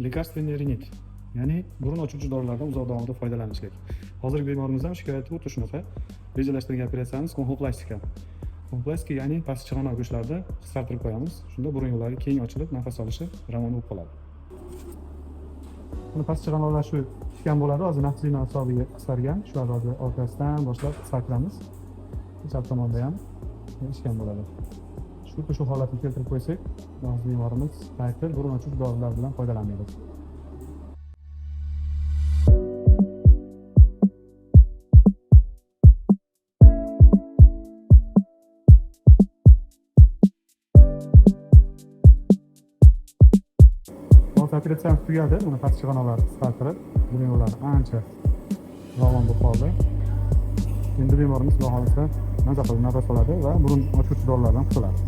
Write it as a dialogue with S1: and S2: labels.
S1: lekarstvenniy rinit, ya'ni burun ochuvchi dorilardan uzoq davomida foydalanish kerak. Hozirgi bemorimizdan shikoyati o'ta shunaqa. Rejalashtirgan operatsiyamiz konxoplastika. Konxoplastika ya'ni pastki chig'anoq go'shtlarida qisqartirib qo'yamiz. Shunda burun yo'llari keng ochilib, nafas olishi ravon bo'lib qoladi. Buni pastki chig'anoqlar shu tikkan bo'ladi, hozir nafsiyno hisobiga qisqargan. Shularni hozir orqasidan boshlab qisqartiramiz. Chap tomonda ham ishgan bo'ladi. Shu holatga keltirib qo'ysak, hozir bemorimiz qaytib burun ochuvchi dorilar bilan foydalanmaydi. Operatsiyamiz tugadi. Buni pastki chig'anoqlarni qisqartirib, burun yo'llari ancha ravon bo'lib qoldi. Endi bemorimiz xudo xolisa maza qilib nafas oladi va burun ochuvchi dorilardan qutuladi.